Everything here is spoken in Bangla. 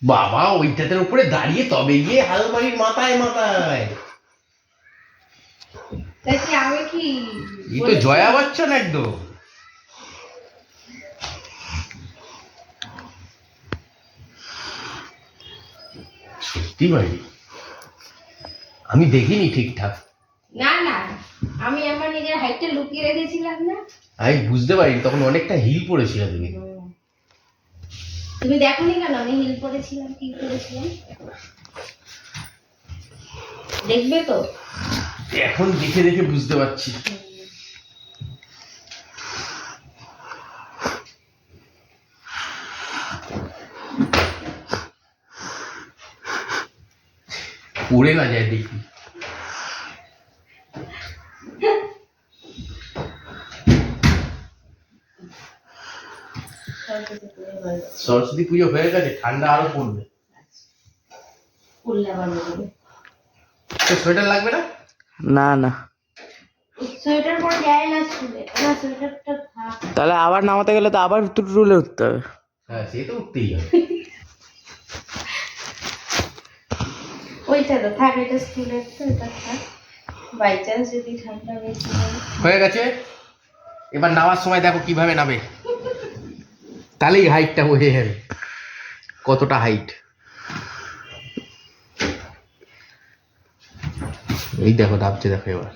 বাবা ওইটাতের উপরে দাঁড়িয়ে তবে গিয়ে হালমারির মাথায় মাথায়। আমি কি এই তো জয়া বচ্চন একদম। সত্যি ভাই আমি দেখিনি ঠিকঠাক। না না, আমি আমার নিজের হাইটটা লুকিয়ে রেখেছিলাম না। আমি বুঝতে পারিনি তখন অনেকটা হিল পড়েছিল তুমি। তুমি দেখোনি কেন আমি হিল পরেছিলাম কি করেছিলাম? দেখবে তো এখন দেখে দেখে বুঝতে পারছি। পড়ে না যায় দেখি। সরস্বতী পুজো হয়ে গেছে, ঠান্ডা আরো পড়বে। সোয়েটার লাগবে না? না না, সোয়েটার পরে যায় না স্কুলে, না সোয়েটারটা থাক। তাহলে আবার নামাতে গেলে তো আবার তুলে উঠতে হবে। হ্যাঁ সে তো উঠতেই হবে। ওইটা তো থাক, এটা স্কুলের তো, এটা থাক। বাই চান্স যদি ঠান্ডা বেশি হয়। হয়ে গেছে, এবার নামার সময় দেখো কিভাবে নামে, তাহলেই হাইটটা বোঝা যাবে কতটা হাইট। এই দেখো নামছে, দেখো এবার।